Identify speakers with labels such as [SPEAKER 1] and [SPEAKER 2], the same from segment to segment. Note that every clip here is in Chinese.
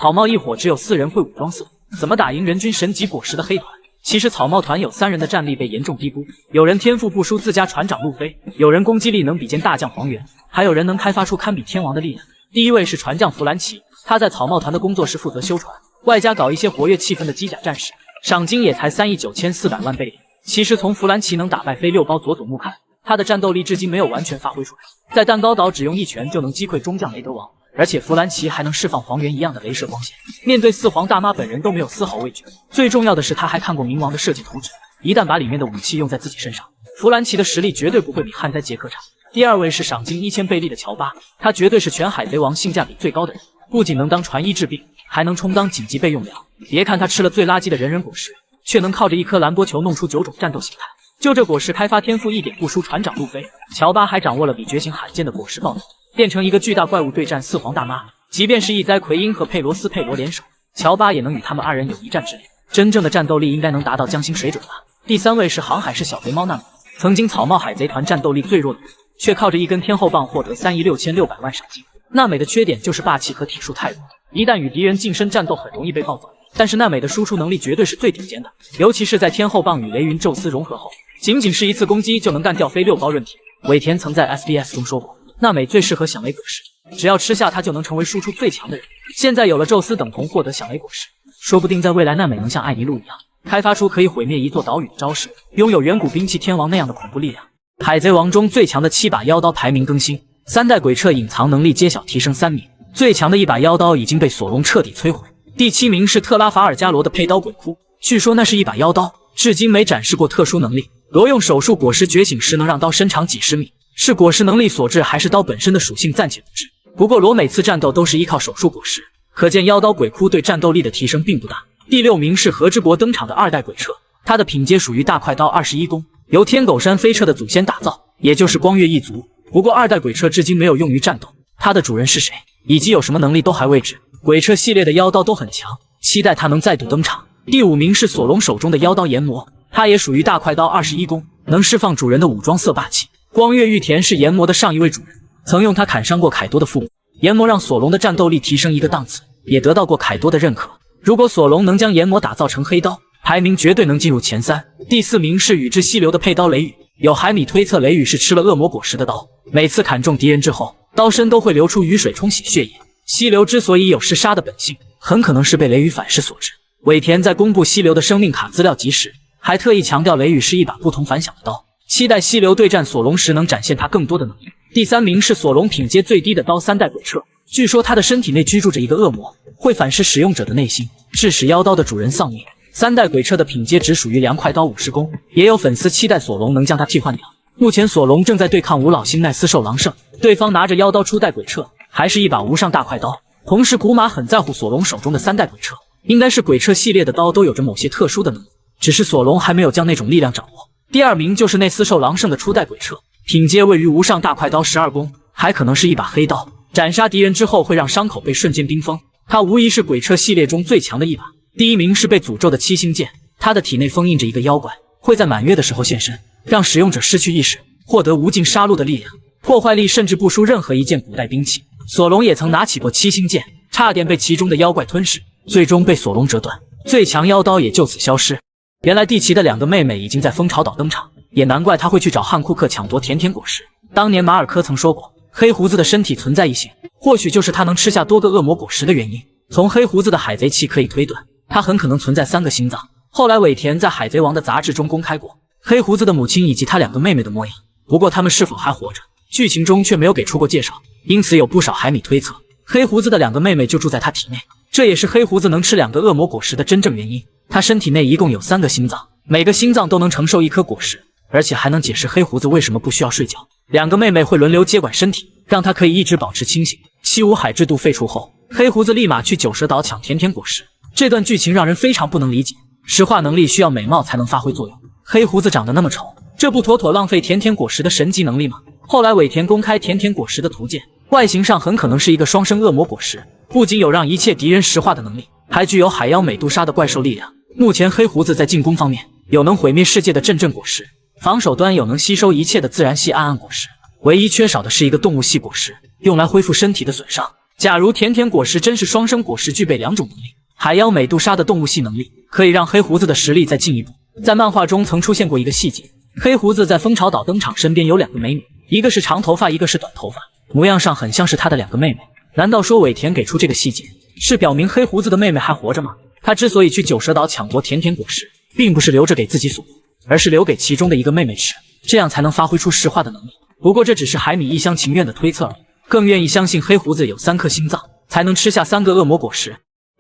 [SPEAKER 1] 草帽一伙只有4人会武装色，怎么打赢人均神级果实的黑团？其实草帽团有3人的战力被严重低估，有人天赋不输自家船长路飞，有人攻击力能比肩大将黄猿，还有人能开发出堪比天王的力量。第一位是船将弗兰奇，他在草帽团的工作室负责修船，外加搞一些活跃气氛的机甲战士，赏金也才3亿9400万贝里。其实从弗兰奇能打败飞6包佐佐木看，他的战斗力至今没有完全发挥出来，在蛋糕岛只用一拳就能击溃中将雷德王，而且弗兰奇还能释放黄猿一样的镭射光线，面对4皇大妈本人都没有丝毫畏惧。最重要的是他还看过冥王的设计图纸，一旦把里面的武器用在自己身上，弗兰奇的实力绝对不会比旱灾杰克差。第二位是赏金1000贝利的乔巴，他绝对是全海贼王性价比最高的人，不仅能当船医治病，还能充当紧急备用粮。别看他吃了最垃圾的人果实，却能靠着一颗蓝波球弄出9种战斗形态。就这果实开发天赋一点不输船长路飞，乔巴还掌握了比觉醒罕见的果实暴能，变成一个巨大怪物对战4皇大妈。即便是一灾奎因和佩罗斯佩罗联手，乔巴也能与他们2人有一战之力，真正的战斗力应该能达到江星水准了。第3位是航海士小贼猫纳美，曾经草帽海贼团战斗力最弱的人，却靠着一根天后棒获得3亿6600万赏金。娜美的缺点就是霸气和体术太弱，一旦与敌人近身战斗很容易被暴走，但是娜美的输出能力绝对是最顶尖的，尤其是在天后棒与雷云宙斯融合后，仅仅是一次攻击就能干掉飞6包润体。尾田曾在 SBS 中说过，娜美最适合响雷果实，只要吃下它就能成为输出最强的人。现在有了宙斯等同获得响雷果实，说不定在未来娜美能像艾尼路一样，开发出可以毁灭一座岛屿的招式，拥有远古兵器天王那样的恐怖力量。海贼王中最强的7把妖刀排名更新，3代鬼彻隐藏能力揭晓提升3名，最强的一把妖刀已经被索隆彻底摧毁。第7名是特拉法尔加罗的佩刀鬼窟，据说那是一把妖刀，至今没展示过特殊能力。罗用手术果实觉醒时能让刀伸长几十米，是果实能力所致还是刀本身的属性暂且不知。不过罗每次战斗都是依靠手术果实，可见妖刀鬼窟对战斗力的提升并不大。第6名是和之国登场的2代鬼彻，他的品阶属于大快刀21弓，由天狗山飞彻的祖先打造，也就是光月一族。不过2代鬼彻至今没有用于战斗，他的主人是谁以及有什么能力都还未知。鬼彻系列的妖刀都很强，期待他能再度登场。第5名是索隆手中的妖刀炎魔，他也属于大快刀21弓，能释放主人的武装色霸气。光月玉田是炎魔的上一位主人，曾用他砍伤过凯多的父母。炎魔让索隆的战斗力提升一个档次，也得到过凯多的认可。如果索隆能将炎魔打造成黑刀，排名绝对能进入前3。第4名是宇智溪流的佩刀雷雨，有海米推测雷雨是吃了恶魔果实的刀，每次砍中敌人之后，刀身都会流出雨水冲洗血液。溪流之所以有嗜杀的本性，很可能是被雷雨反噬所致。尾田在公布溪流的生命卡资料集时，还特意强调雷雨是一把不同凡响的刀，期待溪流对战索隆时能展现他更多的能力。第3名是索隆品阶最低的刀3代鬼彻，据说他的身体内居住着一个恶魔，会反噬使用者的内心，致使妖刀的主人丧命。3代鬼彻的品阶只属于2快刀50弓，也有粉丝期待索隆能将他替换掉。目前索隆正在对抗五老星奈斯兽狼圣，对方拿着妖刀初代鬼彻，还是一把无上大快刀。同时古马很在乎索隆手中的3代鬼彻，应该是鬼彻系列的刀都有着某些特殊的能力，只是索隆还没有将那种力量掌握。第2名就是内斯兽狼圣的初代鬼彻，品阶位于无上大快刀12弓，还可能是一把黑刀，斩杀敌人之后会让伤口被瞬间冰封，它无疑是鬼彻系列中最强的一把。第1名是被诅咒的七星剑，它的体内封印着一个妖怪，会在满月的时候现身，让使用者失去意识，获得无尽杀戮的力量，破坏力甚至不输任何一件古代兵器。索隆也曾拿起过七星剑，差点被其中的妖怪吞噬，最终被索隆折断，最强妖刀也就此消失。原来蒂奇的2个妹妹已经在蜂巢岛登场，也难怪他会去找汉库克抢夺甜甜果实。当年马尔科曾说过，黑胡子的身体存在异性，或许就是他能吃下多个恶魔果实的原因。从黑胡子的海贼气可以推断，他很可能存在3个心脏。后来尾田在海贼王的杂志中公开过黑胡子的母亲以及他2个妹妹的模样，不过他们是否还活着，剧情中却没有给出过介绍，因此有不少海米推测黑胡子的2个妹妹就住在他体内，这也是黑胡子能吃2个恶魔果实的真正原因。他身体内一共有3个心脏，每个心脏都能承受1颗果实，而且还能解释黑胡子为什么不需要睡觉。2个妹妹会轮流接管身体，让他可以一直保持清醒。七武海制度废除后，黑胡子立马去九蛇岛抢甜甜果实，这段剧情让人非常不能理解。石化能力需要美貌才能发挥作用，黑胡子长得那么丑，这不妥妥浪费甜甜果实的神级能力吗？后来尾田公开甜甜果实的图鉴，外形上很可能是一个双生恶魔果实，不仅有让一切敌人石化的能力，还具有海妖美杜莎的怪兽力量。目前黑胡子在进攻方面有能毁灭世界的阵阵果实，防守端有能吸收一切的自然系暗暗果实，唯一缺少的是一个动物系果实，用来恢复身体的损伤。假如甜甜果实真是双生果实，具备2种能力：海妖美杜莎的动物系能力，可以让黑胡子的实力再进一步。在漫画中曾出现过一个细节，黑胡子在蜂巢岛登场，身边有2个美女，一个是长头发，一个是短头发，模样上很像是他的2个妹妹。难道说尾田给出这个细节，是表明黑胡子的妹妹还活着吗？他之所以去九蛇岛抢夺甜甜果实，并不是留着给自己所活，而是留给其中的一个妹妹吃，这样才能发挥出石化的能力。不过这只是海米一厢情愿的推测而已，更愿意相信黑胡子有3颗心脏，才能吃下3个恶魔果实。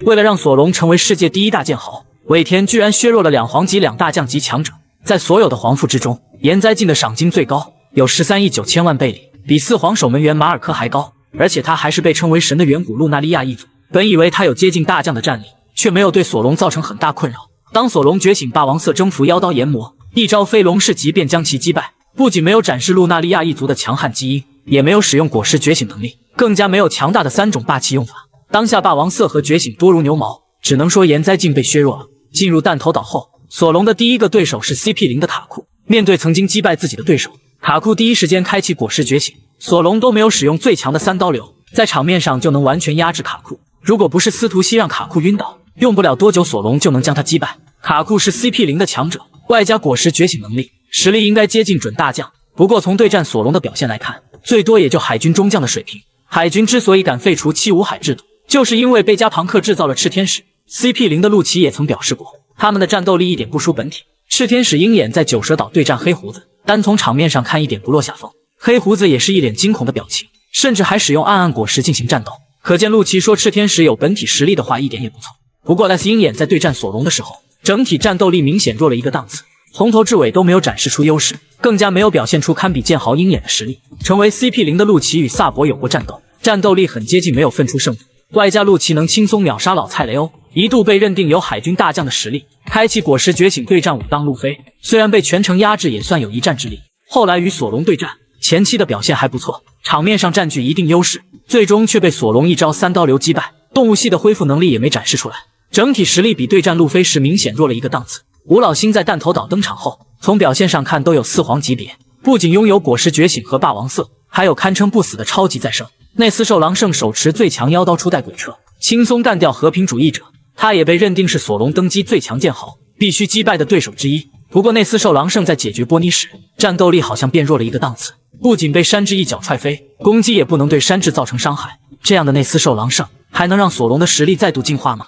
[SPEAKER 1] 为了让索隆成为世界第1大剑豪，尾田居然削弱了2皇级2大将级强者。在所有的皇父之中，岩灾境的赏金最高，有13亿9千万贝里，比4皇守门员马尔科还高。而且他还是被称为神的远古露娜利亚一族。本以为他有接近大将的战力，却没有对索隆造成很大困扰。当索隆觉醒霸王色征服妖刀炎魔，一招飞龙式即便将其击败，不仅没有展示露娜利亚一族的强悍基因，也没有使用果实觉醒能力，更加没有强大的3种霸气用法。当下霸王色和觉醒多如牛毛，只能说岩灾境被削弱了。进入弹头岛后，索隆的第一个对手是 CP0 的卡库。面对曾经击败自己的对手，卡库第一时间开启果实觉醒，索隆都没有使用最强的3刀流，在场面上就能完全压制卡库。如果不是司徒西让卡库晕倒，用不了多久索隆就能将他击败。卡库是 CP0 的强者，外加果实觉醒能力，实力应该接近准大将。不过从对战索隆的表现来看，最多也就海军中将的水平。海军之所以敢废除七武海制度，就是因为贝加庞克制造了炽天使。CP0 的陆奇也曾表示过，他们的战斗力一点不输本体。炽天使鹰眼在九蛇岛对战黑胡子，单从场面上看一点不落下风。黑胡子也是一脸惊恐的表情，甚至还使用暗暗果实进行战斗。可见陆奇说炽天使有本体实力的话一点也不错。不过 S 鹰眼在对战索隆的时候，整体战斗力明显弱了一个档次，从头至尾都没有展示出优势，更加没有表现出堪比剑豪鹰眼的实力。成为 CP0 的陆奇与萨博有过战斗，战斗力很接近，没有分出胜负。外加陆奇能轻松秒杀老蔡雷欧，一度被认定有海军大将的实力。开启果实觉醒对战武当路飞，虽然被全程压制，也算有一战之力。后来与索隆对战，前期的表现还不错，场面上占据一定优势，最终却被索隆一招3刀流击败，动物系的恢复能力也没展示出来，整体实力比对战路飞时明显弱了一个档次。吴老星在弹头岛登场后，从表现上看都有4皇级别，不仅拥有果实觉醒和霸王色，还有堪称不死的超级再生。内斯受狼圣手持最强妖刀初代鬼彻，轻松干掉和平主义者，他也被认定是索隆登基最强剑豪，必须击败的对手之一。不过内斯受狼圣在解决波尼时，战斗力好像变弱了一个档次，不仅被山治一脚踹飞，攻击也不能对山治造成伤害。这样的内斯受狼圣还能让索隆的实力再度进化吗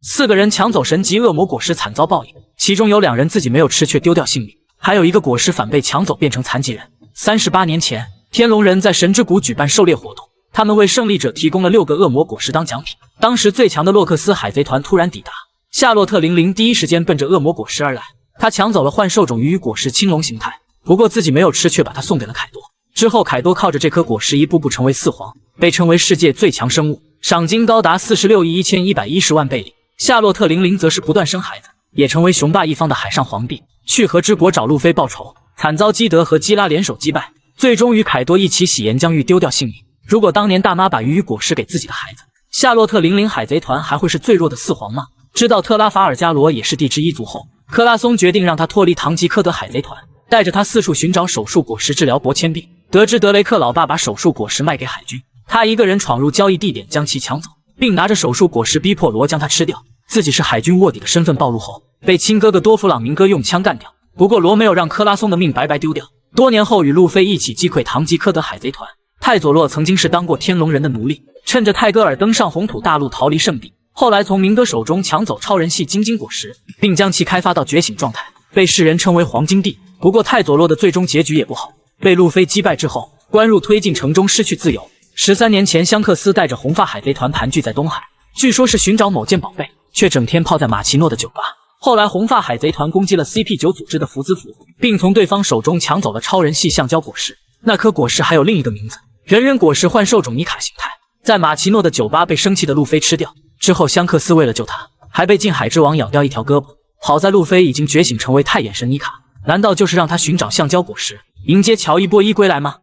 [SPEAKER 1] ？4个人抢走神级恶魔果实，惨遭报应，其中有2人自己没有吃却丢掉性命，还有1个果实反被抢走变成残疾人。38年前，天龙人在神之谷举办狩猎活动，他们为胜利者提供了6个恶魔果实当奖品。当时最强的洛克斯海贼团突然抵达，夏洛特00第一时间奔着恶魔果实而来，他抢走了幻兽种鱼与果实青龙形态，不过自己没有吃，却把它送给了凯多。之后凯多靠着这颗果实一步步成为4皇，被称为世界最强生物，赏金高达46亿1110万贝里。夏洛特00则是不断生孩子，也成为雄霸一方的海上皇帝，去和之国找路飞报仇，惨遭基德和基拉联手击败，最终与凯多一起洗岩浆浴丢掉性命。如果当年大妈把鱼与果实给自己的孩子，夏洛特00海贼团还会是最弱的4皇吗？知道特拉法尔加罗也是地之一族后，克拉松决定让他脱离唐吉诃德海贼团，带着他四处寻找手术果实治疗伯千病。得知德雷克老爸把手术果实卖给海军，他一个人闯入交易地点将其抢走，并拿着手术果实逼迫罗将他吃掉。自己是海军卧底的身份暴露后，被亲哥哥多弗朗明哥用枪干掉。不过罗没有让克拉松的命白白丢掉，多年后与路飞一起击溃唐吉诃德海贼团。泰佐洛曾经是当过天龙人的奴隶，趁着泰戈尔登上红土大陆逃离圣地，后来从明哥手中抢走超人系金晶果实，并将其开发到觉醒状态，被世人称为黄金帝。不过泰佐洛的最终结局也不好，被路飞击败之后，关入推进城中失去自由。13年前，香克斯带着红发海贼团盘踞在东海，据说是寻找某件宝贝，却整天泡在马奇诺的酒吧。后来红发海贼团攻击了 CP9 组织的福兹福，并从对方手中抢走了超人系橡胶果实。那颗果实还有另一个名字，人人果实幻兽种尼卡形态，在马奇诺的酒吧被生气的路飞吃掉。之后香克斯为了救他，还被近海之王咬掉一条胳膊。好在路飞已经觉醒成为太眼神尼卡，难道就是让他寻找橡胶果实，迎接乔伊波伊归来吗？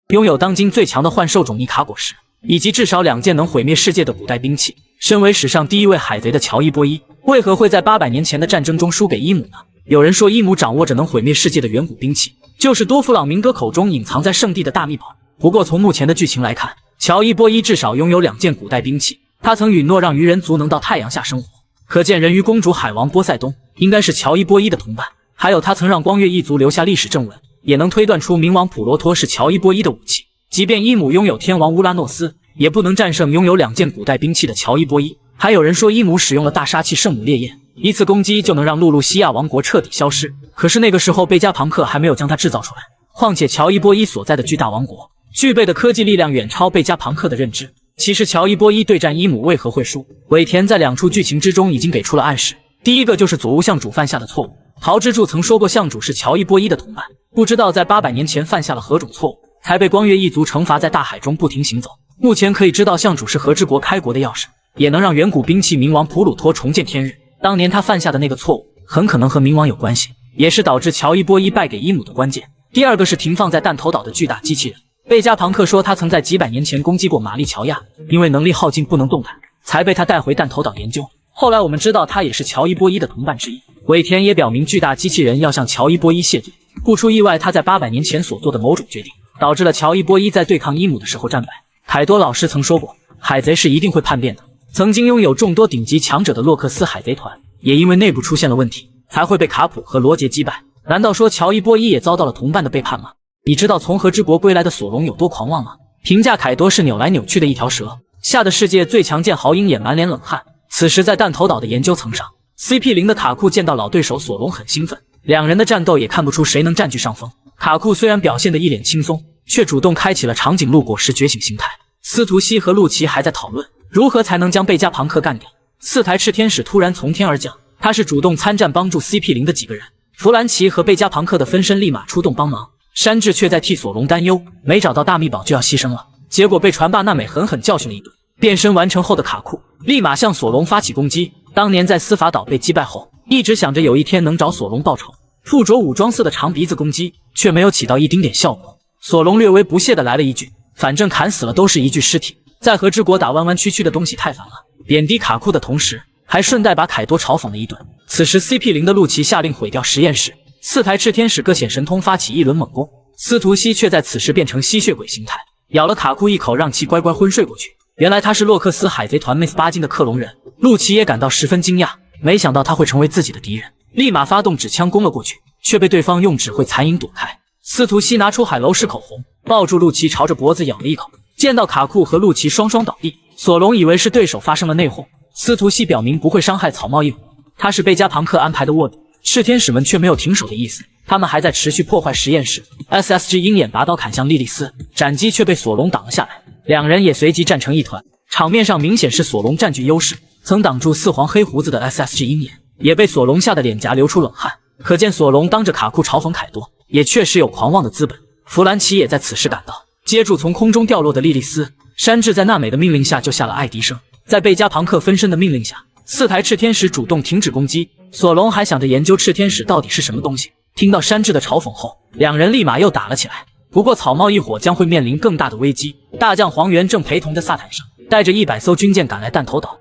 [SPEAKER 1] 拥有当今最强的幻兽种尼卡果实，以及至少2件能毁灭世界的古代兵器，身为史上第一位海贼的乔伊波伊，为何会在800年前的战争中输给伊姆呢？有人说伊姆掌握着能毁灭世界的远古兵器，就是多弗朗明哥口中隐藏在圣地的大秘宝。不过从目前的剧情来看，乔伊波伊至少拥有2件古代兵器，他曾允诺让鱼人族能到太阳下生活，可见人鱼公主海王波塞冬应该是乔伊波伊的同伴。还有他曾让光月一族留下历史正文，也能推断出冥王普罗托是乔伊波伊的武器。即便伊姆拥有天王乌拉诺斯，也不能战胜拥有2件古代兵器的乔伊波伊。还有人说伊姆使用了大杀器圣母烈焰，一次攻击就能让露露西亚王国彻底消失，可是那个时候贝加庞克还没有将它制造出来。况且乔伊波伊所在的巨大王国具备的科技力量远超贝加庞克的认知。其实乔伊波伊对战伊姆为何会输，尾田在2处剧情之中已经给出了暗示。第一个就是佐乌相主犯下的错误，桃之助曾说过相主是乔伊波伊的同伴，不知道在800年前犯下了何种错误，才被光月一族惩罚在大海中不停行走。目前可以知道相主是和之国开国的钥匙，也能让远古兵器冥王普鲁托重见天日。当年他犯下的那个错误很可能和冥王有关系，也是导致乔伊波伊败给伊姆的关键。第二个是停放在弹头岛的巨大机器人，贝加庞克说他曾在几百年前攻击过玛丽乔亚，因为能力耗尽不能动弹，才被他带回弹头岛研究。后来我们知道他也是乔伊波伊的同伴之一。尾田也表明巨大机器人要向乔伊波伊谢罪，不出意外他在800年前所做的某种决定导致了乔伊波伊在对抗伊姆的时候战败。凯多老师曾说过，海贼是一定会叛变的。曾经拥有众多顶级强者的洛克斯海贼团也因为内部出现了问题，才会被卡普和罗杰击败。难道说乔伊波伊也遭到了同伴的背叛吗？你知道从和之国归来的索隆有多狂妄吗？评价凯多是扭来扭去的一条蛇，吓得世界最强剑豪鹰也满脸冷汗。此时在弹头岛的研究层上， CP0 的卡库见到老对手索隆很兴奋，两人的战斗也看不出谁能占据上风。卡库虽然表现得一脸轻松，却主动开启了长颈鹿果实觉醒形态。斯图西和陆奇还在讨论如何才能将贝加庞克干掉。4台赤天使突然从天而降，他是主动参战帮助 CP0 的几个人。弗兰奇和贝加庞克的分身立马出动帮忙，山治却在替索隆担忧，没找到大秘宝就要牺牲了，结果被船霸娜美狠狠教训了一顿。变身完成后的卡库立马向索隆发起攻击。当年在司法岛被击败后，一直想着有一天能找索隆报仇，附着武装色的长鼻子攻击却没有起到一丁点效果。索隆略微不屑地来了一句，反正砍死了都是一具尸体，在和之国打弯弯曲曲的东西太烦了，贬低卡库的同时还顺带把凯多嘲讽了一顿。此时 CP0 的陆奇下令毁掉实验室，4台赤天使各显神通发起一轮猛攻，斯图西却在此时变成吸血鬼形态，咬了卡库一口，让其乖乖昏睡过去。原来他是洛克斯海贼团 Miss 巴金的克隆人，陆奇也感到十分惊讶，没想到他会成为自己的敌人，立马发动纸枪攻了过去，却被对方用指挥残影躲开。斯图西拿出海楼式口红，抱住陆奇，朝着脖子咬了一口。见到卡库和陆奇双双倒地，索隆以为是对手发生了内讧。斯图西表明不会伤害草帽一伙，他是贝加庞克安排的卧底。赤天使们却没有停手的意思，他们还在持续破坏实验室。SSG 鹰眼拔刀砍向莉莉丝，斩击却被索隆挡了下来，两人也随即战成一团。场面上明显是索隆占据优势，曾挡住4皇黑胡子的 SSG 鹰眼也被索隆吓得脸颊流出冷汗，可见索隆当着卡库嘲讽凯多也确实有狂妄的资本。弗兰奇也在此时赶到，接住从空中掉落的莉莉丝。山治在娜美的命令下救下了爱迪生，在贝加庞克分身的命令下，4台赤天使主动停止攻击。索隆还想着研究赤天使到底是什么东西，听到山治的嘲讽后，两人立马又打了起来。不过草帽一伙将会面临更大的危机，大将黄猿正陪同在萨坦上，带着100艘军舰赶来弹头岛。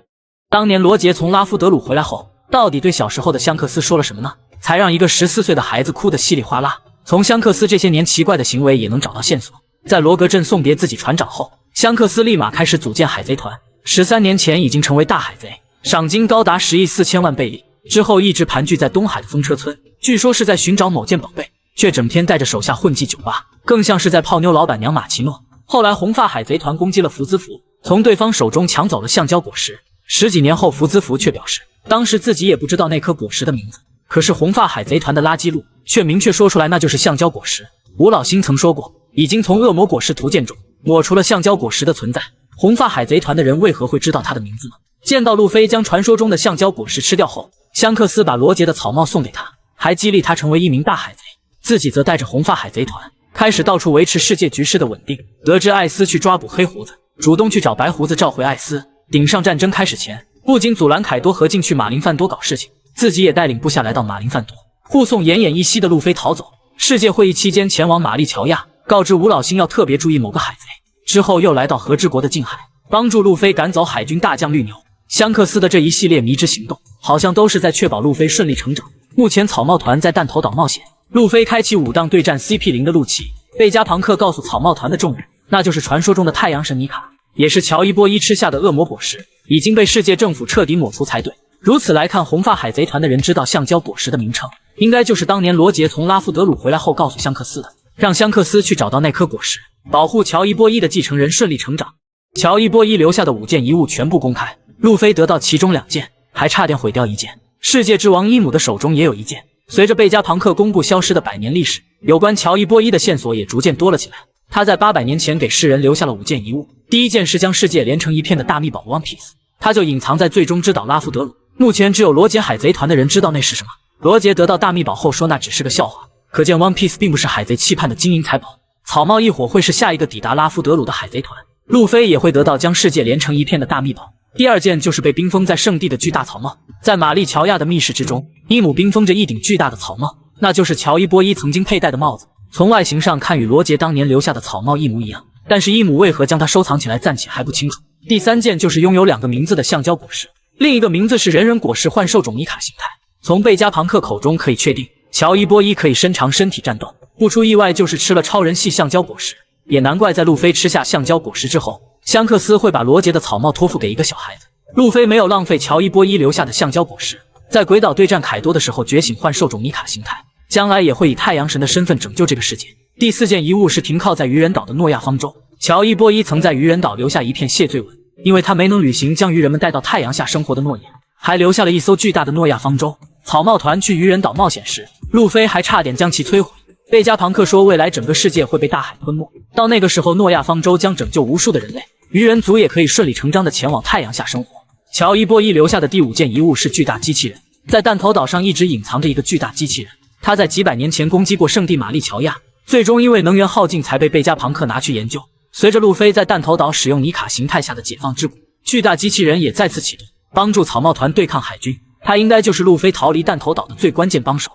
[SPEAKER 1] 当年罗杰从拉夫德鲁回来后，到底对小时候的香克斯说了什么呢？才让一个14岁的孩子哭得稀里哗啦。从香克斯这些年奇怪的行为也能找到线索。在罗格镇送别自己船长后，香克斯立马开始组建海贼团，13年前已经成为大海贼，赏金高达10亿4千万贝利。之后一直盘踞在东海的风车村，据说是在寻找某件宝贝，却整天带着手下混迹酒吧，更像是在泡妞老板娘马奇诺。后来红发海贼团攻击了福兹福，从对方手中抢走了橡胶果实。10几年后，福兹福却表示当时自己也不知道那颗果实的名字，可是红发海贼团的垃圾录却明确说出来那就是橡胶果实。吴老星曾说过，已经从恶魔果实图鉴中抹除了橡胶果实的存在，红发海贼团的人为何会知道他的名字呢？见到路飞将传说中的橡胶果实吃掉后，香克斯把罗杰的草帽送给他，还激励他成为一名大海贼，自己则带着红发海贼团开始到处维持世界局势的稳定。得知艾斯去抓捕黑胡子，主动去找白胡子召回艾斯。顶上战争开始前，不仅阻拦凯多和进去马林范多搞事情，自己也带领部下来到马林范多，护送奄奄一息的路飞逃走。世界会议期间前往玛丽乔亚，告知吴老星要特别注意某个海贼。之后又来到和之国的近海，帮助路飞赶走海军大将绿牛。香克斯的这一系列迷之行动，好像都是在确保路飞顺利成长。目前草帽团在弹头岛冒险，路飞开启武档对战 CP0 的陆奇。贝加庞克告诉草帽团的众人，那就是传说中的太阳神尼卡，也是乔伊波伊吃下的恶魔果实，已经被世界政府彻底抹除才对。如此来看，红发海贼团的人知道橡胶果实的名称，应该就是当年罗杰从拉夫德鲁回来后告诉香克斯的，让香克斯去找到那颗果实，保护乔伊波伊的继承人顺利成长。乔伊波伊留下的5件遗物全部公开，路飞得到其中2件，还差点毁掉1件。世界之王伊姆的手中也有1件。随着贝加庞克公布消失的100年历史，有关乔伊波伊的线索也逐渐多了起来。他在800年前给世人留下了5件遗物，第1件是将世界连成一片的大秘宝 One Piece， 它就隐藏在最终之岛拉夫德鲁。目前只有罗杰海贼团的人知道那是什么。罗杰得到大秘宝后说那只是个笑话，可见 One Piece 并不是海贼期盼的金银财宝。草帽一伙会是下一个抵达拉夫德鲁的海贼团，路飞也会得到将世界连成一片的大秘宝。第2件就是被冰封在圣地的巨大草帽。在玛丽乔亚的密室之中，伊姆冰封着一顶巨大的草帽，那就是乔伊波伊曾经佩戴的帽子。从外形上看与罗杰当年留下的草帽一模一样，但是伊姆为何将它收藏起来暂且还不清楚。第3件就是拥有2个名字的橡胶果实，另一个名字是人人果实幻兽种尼卡形态。从贝加庞克口中可以确定，乔伊波伊可以伸长身体战斗，不出意外就是吃了超人系橡胶果实。也难怪在路飞吃下橡胶果实之后，香克斯会把罗杰的草帽托付给一个小孩子。路飞没有浪费乔伊波伊留下的橡胶果实，在鬼岛对战凯多的时候觉醒幻兽种尼卡形态，将来也会以太阳神的身份拯救这个世界。第4件遗物是停靠在渔人岛的诺亚方舟。乔伊波伊曾在渔人岛留下一片谢罪文，因为他没能履行将渔人们带到太阳下生活的诺言，还留下了一艘巨大的诺亚方舟。草帽团去渔人岛冒险时，路飞还差点将其摧毁。贝加庞克说未来整个世界会被大海吞没，到那个时候诺亚方舟将拯救无数的人类，渔人族也可以顺理成章地前往太阳下生活。乔伊波伊留下的第5件遗物是巨大机器人，在弹头岛上一直隐藏着一个巨大机器人，他在几百年前攻击过圣地玛丽乔亚，最终因为能源耗尽才被贝加庞克拿去研究。随着路飞在弹头岛使用尼卡形态下的解放之鼓，巨大机器人也再次启动，帮助草帽团对抗海军。他应该就是路飞逃离弹头岛的最关键帮手。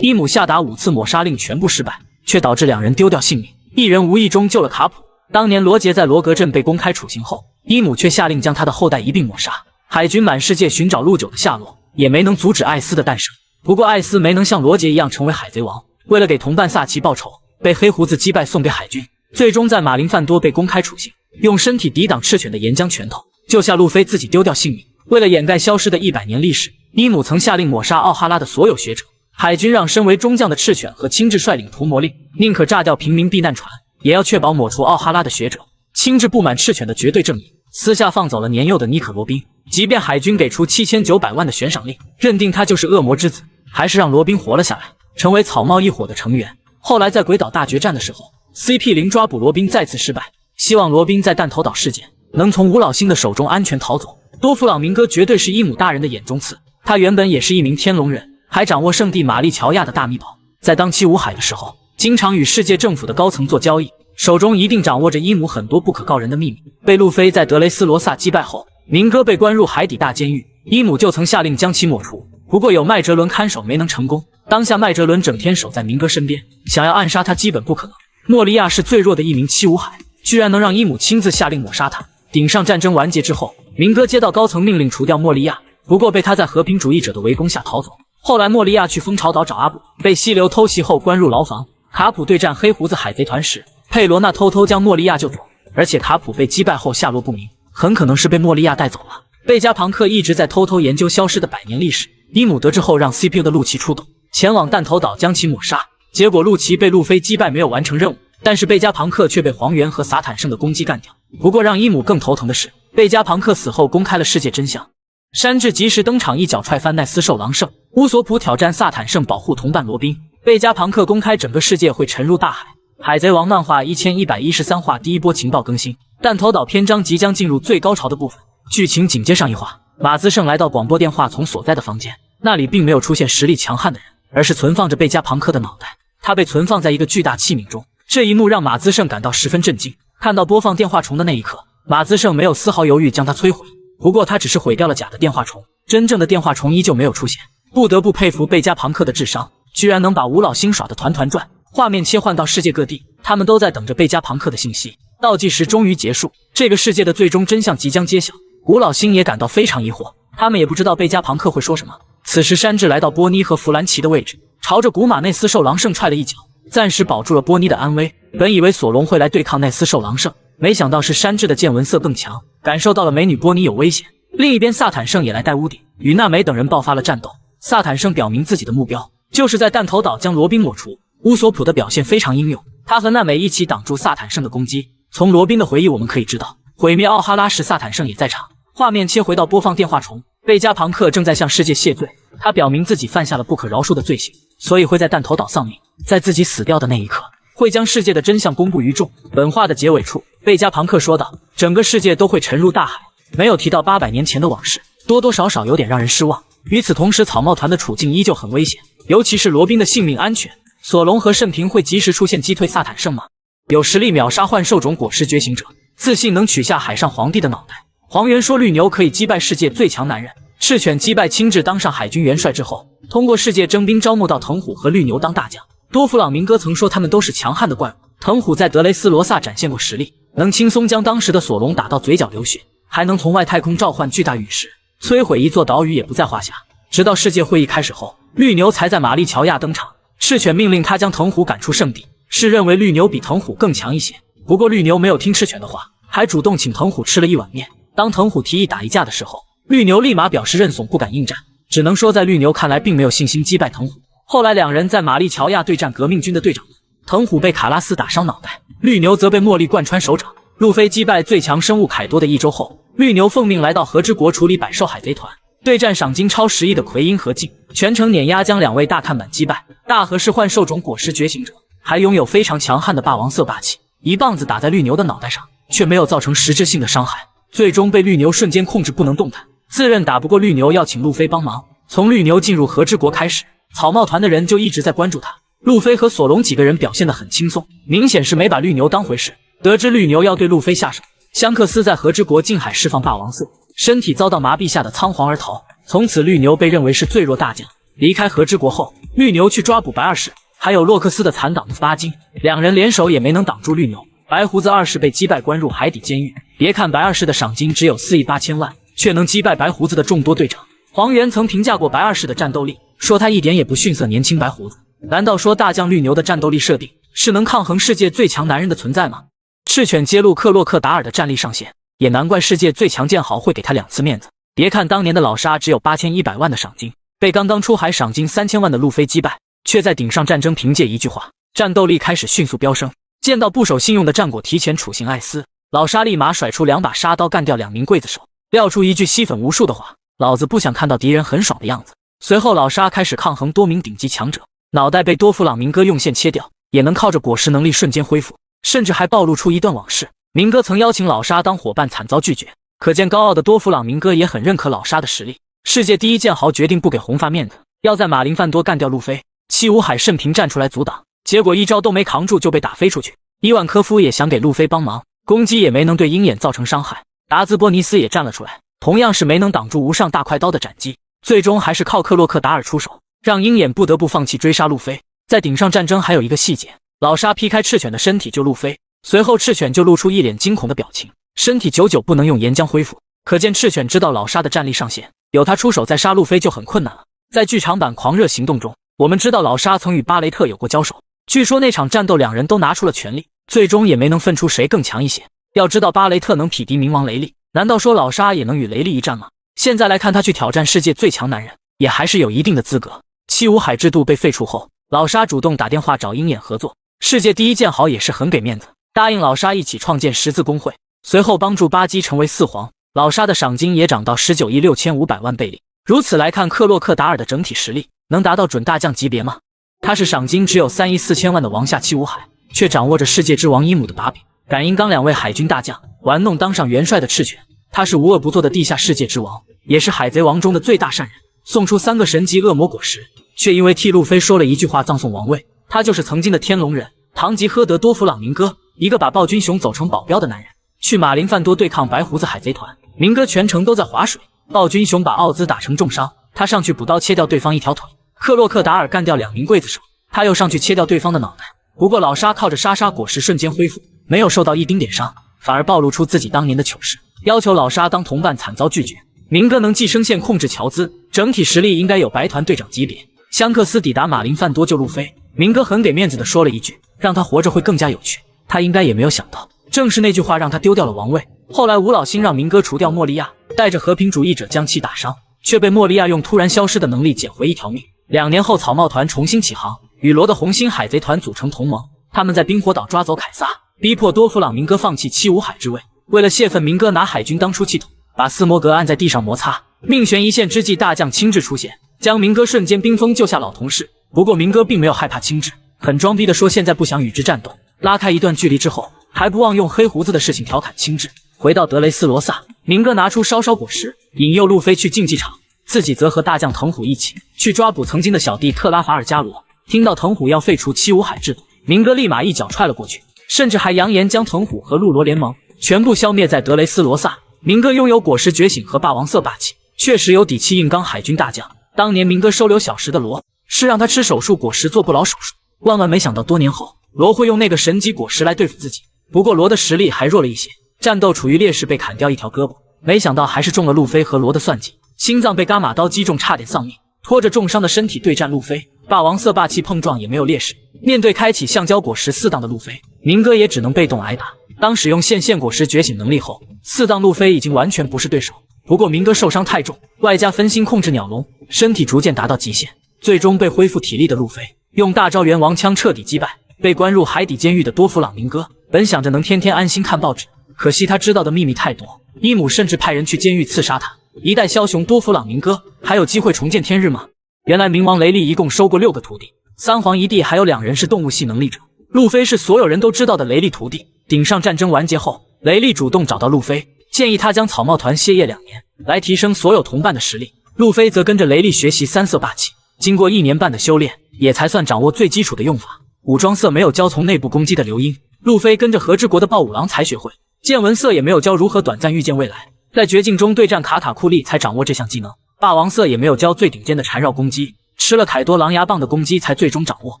[SPEAKER 1] 伊姆下达5次抹杀令全部失败，却导致2人丢掉性命，一人无意中救了卡普。当年罗杰在罗格镇被公开处刑后，伊姆却下令将他的后代一并抹杀。海军满世界寻找陆九的下落，也没能阻止艾斯的诞生。不过艾斯没能像罗杰一样成为海贼王，为了给同伴萨奇报仇，被黑胡子击败送给海军，最终在马林范多被公开处刑，用身体抵挡赤犬的岩浆拳头，救下路飞自己丢掉性命。为了掩盖消失的100年历史，伊姆曾下令抹杀奥哈拉的所有学者。海军让身为中将的赤犬和亲自率领屠魔令，宁可炸掉平民避难船，也要确保抹除奥哈拉的学者。亲自布满赤犬的绝对正义，私下放走了年幼的尼可罗宾。即便海军给出7900万的悬赏令，认定他就是恶魔之子，还是让罗宾活了下来，成为草帽一伙的成员。后来在鬼岛大决战的时候 ，CP0 抓捕罗宾再次失败，希望罗宾在弹头岛事件能从吴老星的手中安全逃走。多弗朗明哥绝对是伊姆大人的眼中刺，他原本也是一名天龙人，还掌握圣地玛丽乔亚的大秘宝，在当期五海的时候，经常与世界政府的高层做交易，手中一定掌握着伊姆很多不可告人的秘密。被路飞在德雷斯罗萨击败后，明哥被关入海底大监狱，伊姆就曾下令将其抹除，不过有麦哲伦看守没能成功。当下麦哲伦整天守在明哥身边，想要暗杀他基本不可能。莫利亚是最弱的一名七武海，居然能让伊姆亲自下令抹杀他。顶上战争完结之后，明哥接到高层命令除掉莫利亚，不过被他在和平主义者的围攻下逃走。后来莫利亚去蜂巢岛找阿布，被溪流偷袭后关入牢房。卡普对战黑胡子海贼团时，佩罗娜偷偷将莫利亚救走，而且卡普被击败后下落不明，很可能是被莫利亚带走了。贝加庞克一直在偷偷研究消失的100年历史。伊姆得知后让 CPU 的陆奇出动，前往弹头岛将其抹杀。结果陆奇被路飞击败，没有完成任务，但是贝加庞克却被黄猿和撒坦圣的攻击干掉。不过让伊姆更头疼的是，贝加庞克死后公开了世界真相。山治及时登场，一脚踹翻奈斯兽狼圣。乌索普挑战萨坦圣保护同伴罗宾。贝加庞克公开整个世界会沉入大海。海贼王漫画1113话第一波情报更新，弹头岛篇章即将进入最高潮的部分。剧情紧接上一话，马兹圣来到广播电话从所在的房间，那里并没有出现实力强悍的人，而是存放着贝加庞克的脑袋。他被存放在一个巨大器皿中，这一幕让马兹圣感到十分震惊。看到播放电话虫的那一刻，马兹圣没有丝毫犹豫将它摧毁。不过他只是毁掉了假的电话虫，真正的电话虫依旧没有出现。不得不佩服贝加庞克的智商，居然能把吴老星耍得团团转。画面切换到世界各地，他们都在等着贝加庞克的信息。倒计时终于结束，这个世界的最终真相即将揭晓。吴老星也感到非常疑惑，他们也不知道贝加庞克会说什么。此时山治来到波妮和弗兰奇的位置，朝着古马内斯兽狼圣踹了一脚，暂时保住了波妮的安危。本以为索隆会来对抗奈斯兽狼圣，没想到是山治的见闻色更强，感受到了美女波妮有危险。另一边，萨坦圣也来带屋顶，与娜美等人爆发了战斗。萨坦圣表明自己的目标就是在弹头岛将罗宾抹除。乌索普的表现非常英勇，他和娜美一起挡住萨坦圣的攻击。从罗宾的回忆我们可以知道，毁灭奥哈拉时萨坦圣也在场。画面切回到播放电话虫，贝加庞克正在向世界谢罪，他表明自己犯下了不可饶恕的罪行，所以会在弹头岛丧命，在自己死掉的那一刻，会将世界的真相公布于众。本话的结尾处，贝加庞克说道，整个世界都会沉入大海，没有提到800年前的往事，多多少少有点让人失望。与此同时，草帽团的处境依旧很危险，尤其是罗宾的性命安全。索隆和慎平会及时出现击退萨坦圣吗？有实力秒杀幻兽种果实觉醒者，自信能取下海上皇帝的脑袋。黄猿说绿牛可以击败世界最强男人。赤犬击败青雉当上海军元帅之后，通过世界征兵招募到藤虎和绿牛当大将。多弗朗明哥曾说他们都是强悍的怪物。藤虎在德雷斯罗萨展现过实力，能轻松将当时的索隆打到嘴角流血，还能从外太空召唤巨大陨石，摧毁一座岛屿也不在话下。直到世界会议开始后，绿牛才在玛丽乔亚登场。赤犬命令他将藤虎赶出圣地，是认为绿牛比藤虎更强一些。不过绿牛没有听赤犬的话，还主动请藤虎吃了一碗面。当藤虎提议打一架的时候，绿牛立马表示认怂，不敢应战，只能说在绿牛看来并没有信心击败藤虎。后来两人在玛丽乔亚对战革命军的队长们，藤虎被卡拉斯打伤脑袋，绿牛则被茉莉贯穿手掌。路飞击败最强生物凯多的一周后，绿牛奉命来到和之国处理百兽海贼团，对战赏金超10亿的奎因和镜，全程碾压将2位大看板击败。大和是幻兽种果实觉醒者，还拥有非常强悍的霸王色霸气，一棒子打在绿牛的脑袋上，却没有造成实质性的伤害，最终被绿牛瞬间控制不能动弹。自认打不过绿牛，要请路飞帮忙。从绿牛进入和之国开始，草帽团的人就一直在关注他。路飞和索隆几个人表现得很轻松，明显是没把绿牛当回事。得知绿牛要对路飞下手，香克斯在和之国近海释放霸王色，身体遭到麻痹，吓得仓皇而逃。从此绿牛被认为是最弱大将。离开和之国后，绿牛去抓捕白二世，还有洛克斯的残党巴金，两人联手也没能挡住绿牛。白胡子二世被击败，关入海底监狱。别看白二世的赏金只有4亿8千万，却能击败白胡子的众多队长。黄猿曾评价过白二世的战斗力，说他一点也不逊色年轻白胡子。难道说大将绿牛的战斗力设定是能抗衡世界最强男人的存在吗？赤犬揭露克洛克达尔的战力上限，也难怪世界最强剑豪会给他2次面子。别看当年的老沙只有8100万的赏金，被刚刚出海赏金3000万的路飞击败，却在顶上战争凭借一句话，战斗力开始迅速飙升。见到不守信用的战果提前处刑艾斯，老沙立马甩出2把沙刀干掉2名刽子手，撂出一句吸粉无数的话，老子不想看到敌人很爽的样子。随后老沙开始抗衡多名顶级强者，脑袋被多弗朗明哥用线切掉，也能靠着果实能力瞬间恢复，甚至还暴露出一段往事。明哥曾邀请老沙当伙伴，惨遭拒绝，可见高傲的多弗朗明哥也很认可老沙的实力。世界第一剑豪决定不给红发面子，要在马林范多干掉路飞。七武海慎平站出来阻挡，结果一招都没扛住就被打飞出去。伊万科夫也想给路飞帮忙，攻击也没能对鹰眼造成伤害。达兹波尼斯也站了出来，同样是没能挡住无上大快刀的斩击，最终还是靠克洛克达尔出手，让鹰眼不得不放弃追杀路飞。在顶上战争还有一个细节，老沙劈开赤犬的身体救路飞，随后赤犬就露出一脸惊恐的表情，身体久久不能用岩浆恢复，可见赤犬知道老沙的战力上限，有他出手再杀路飞就很困难了。在剧场版狂热行动中，我们知道老沙曾与巴雷特有过交手，据说那场战斗两人都拿出了全力，最终也没能分出谁更强一些。要知道巴雷特能匹敌冥王雷利，难道说老沙也能与雷利一战吗？现在来看，他去挑战世界最强男人，也还是有一定的资格。七武海制度被废除后，老沙主动打电话找鹰眼合作，世界第一剑豪也是很给面子，答应老沙一起创建十字工会，随后帮助巴基成为4皇，老沙的赏金也涨到19亿6500万贝利。如此来看，克洛克达尔的整体实力能达到准大将级别吗？他是赏金只有3亿4千万的王下七武海，却掌握着世界之王伊姆的把柄。感应刚2位海军大将玩弄当上元帅的赤犬，他是无恶不作的地下世界之王，也是海贼王中的最大善人，送出3个神级恶魔果实，却因为替路飞说了一句话葬送王位。他就是曾经的天龙人唐吉诃德多弗朗明哥，一个把暴君熊走成保镖的男人。去马林范多对抗白胡子海贼团，明哥全程都在划水，暴君熊把奥兹打成重伤，他上去补刀切掉对方一条腿。克洛克达尔干掉2名刽子手，他又上去切掉对方的脑袋。不过老沙靠着沙沙果实瞬间恢复，没有受到一丁点伤，反而暴露出自己当年的糗事，要求老沙当同伴，惨遭拒绝。明哥能寄生线控制乔兹，整体实力应该有白团队长级别。香克斯抵达马林范多救路飞，明哥很给面子的说了一句，让他活着会更加有趣。他应该也没有想到，正是那句话让他丢掉了王位。后来吴老星让明哥除掉莫利亚，带着和平主义者将其打伤，却被莫利亚用突然消失的能力捡回一条命。2年后，草帽团重新起航，与罗的红星海贼团组成同盟。他们在冰火岛抓走凯撒，逼迫多弗朗明哥放弃七武海之位。为了泄愤，明哥拿海军当出气筒，把斯摩格按在地上摩擦。命悬一线之际，大将青雉出现，将明哥瞬间冰封，救下老同事。不过明哥并没有害怕青雉，很装逼的说现在不想与之战斗。拉开一段距离之后，还不忘用黑胡子的事情调侃青雉。回到德雷斯罗萨，明哥拿出烧烧果实，引诱路飞去竞技场，自己则和大将藤虎一起去抓捕曾经的小弟特拉法尔加罗。听到藤虎要废除七武海制度，明哥立马一脚踹了过去，甚至还扬言将藤虎和陆罗联盟全部消灭在德雷斯罗萨。明哥拥有果实觉醒和霸王色霸气，确实有底气硬刚海军大将。当年明哥收留小时的罗，是让他吃手术果实做不老手术。万万没想到多年后，罗会用那个神级果实来对付自己。不过罗的实力还弱了一些，战斗处于劣势，被砍掉一条胳膊。没想到还是中了路飞和罗的算计，心脏被伽马刀击中，差点丧命。拖着重伤的身体对战路飞，霸王色霸气碰撞也没有劣势。面对开启橡胶果实4档的路飞，明哥也只能被动挨打。当使用线果实觉醒能力后，4档路飞已经完全不是对手。不过明哥受伤太重，外加分心控制鸟笼，身体逐渐达到极限，最终被恢复体力的路飞用大招元王枪彻底击败。被关入海底监狱的多弗朗明哥本想着能天天安心看报纸，可惜他知道的秘密太多，伊姆甚至派人去监狱刺杀他。一代枭雄多弗朗明哥还有机会重见天日吗？原来冥王雷利一共收过6个徒弟，3皇一帝还有2人是动物系能力者。路飞是所有人都知道的雷利徒弟。顶上战争完结后，雷利主动找到路飞，建议他将草帽团歇业2年，来提升所有同伴的实力。路飞则跟着雷利学习3色霸气，经过1年半的修炼，也才算掌握最基础的用法。武装色没有教从内部攻击的流鹰，路飞跟着和之国的暴五郎才学会。见闻色也没有教如何短暂预见未来，在绝境中对战卡塔库利才掌握这项技能。霸王色也没有教最顶尖的缠绕攻击，吃了凯多狼牙棒的攻击才最终掌握。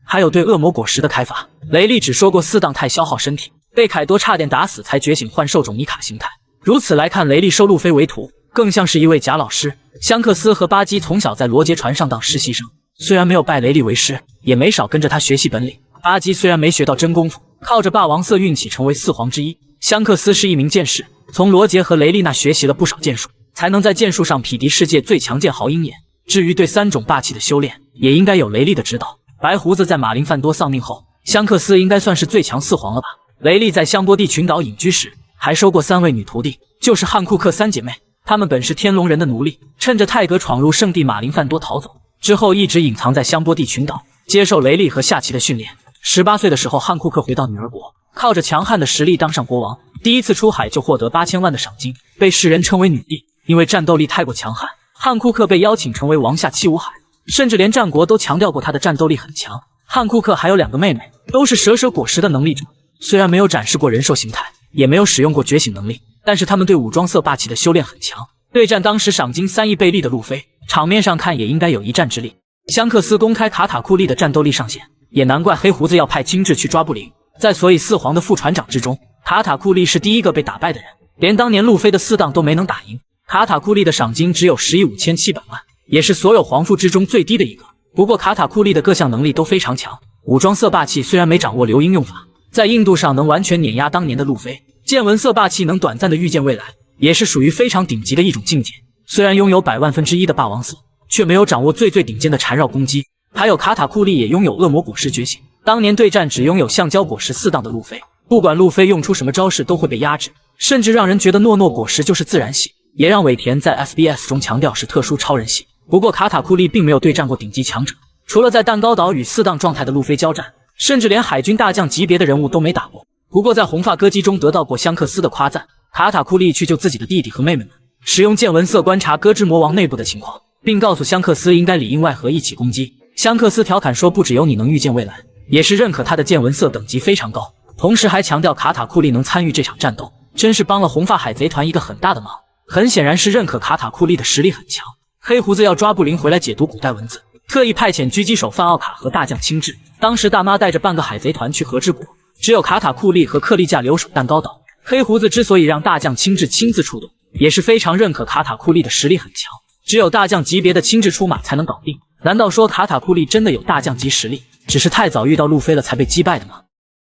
[SPEAKER 1] 还有对恶魔果实的开发，雷利只说过4档太消耗身体，被凯多差点打死才觉醒幻兽种尼卡形态。如此来看，雷利收路飞为徒，更像是一位假老师。香克斯和巴基从小在罗杰船上当实习生，虽然没有拜雷利为师，也没少跟着他学习本领。巴基虽然没学到真功夫，靠着霸王色运气成为4皇之一。香克斯是一名剑士，从罗杰和雷利那学习了不少剑术，才能在剑术上匹敌世界最强剑豪鹰眼。至于对3种霸气的修炼，也应该有雷利的指导。白胡子在马林范多丧命后，香克斯应该算是最强4皇了吧。雷利在香波地群岛隐居时，还收过3位女徒弟，就是汉库克3姐妹。她们本是天龙人的奴隶，趁着泰格闯入圣地马林范多逃走之后，一直隐藏在香波地群岛，接受雷利和夏奇的训练。18岁的时候，汉库克回到女儿国，靠着强悍的实力当上国王，第一次出海就获得8000万的赏金，被世人称为女帝。因为战斗力太过强悍，汉库克被邀请成为王下七武海，甚至连战国都强调过他的战斗力很强。汉库克还有2个妹妹，都是蛇果实的能力者，虽然没有展示过人兽形态，也没有使用过觉醒能力，但是他们对武装色霸气的修炼很强。对战当时赏金3亿贝利的路飞，场面上看也应该有一战之力。香克斯公开卡塔库利的战斗力上限，也难怪黑胡子要派青雉去抓布林。在所以4皇的副船长之中，卡塔库利是第一个被打败的人，连当年路飞的4档都没能打赢。卡塔库利的赏金只有10亿5700万，也是所有皇父之中最低的一个。不过卡塔库利的各项能力都非常强，武装色霸气虽然没掌握流鹰用法，在硬度上能完全碾压当年的路飞。见闻色霸气能短暂的预见未来，也是属于非常顶级的一种境界。虽然拥有100万分之一的霸王色，却没有掌握最顶尖的缠绕攻击。还有卡塔库利也拥有恶魔果实觉醒，当年对战只拥有橡胶果实4档的路飞，不管路飞用出什么招式都会被压制，甚至让人觉得诺诺果实就是自然系，也让尾田在 SBS 中强调是特殊超人系。不过卡塔库利并没有对战过顶级强者，除了在蛋糕岛与4档状态的路飞交战，甚至连海军大将级别的人物都没打过。不过在红发歌姬中得到过香克斯的夸赞，卡塔库利去救自己的弟弟和妹妹们，使用见闻色观察歌之魔王内部的情况，并告诉香克斯应该里应外合一起攻击。香克斯调侃说，不只有你能预见未来，也是认可他的见闻色等级非常高，同时还强调卡塔库利能参与这场战斗，真是帮了红发海贼团一个很大的忙。很显然是认可卡塔库利的实力很强。黑胡子要抓布林回来解读古代文字，特意派遣狙击手范奥卡和大将青雉。当时大妈带着半个海贼团去和之国，只有卡塔库利和克利加留守蛋糕岛。黑胡子之所以让大将青雉亲自出动，也是非常认可卡塔库利的实力很强，只有大将级别的青雉出马才能搞定。难道说卡塔库利真的有大将级实力，只是太早遇到路飞了才被击败的吗？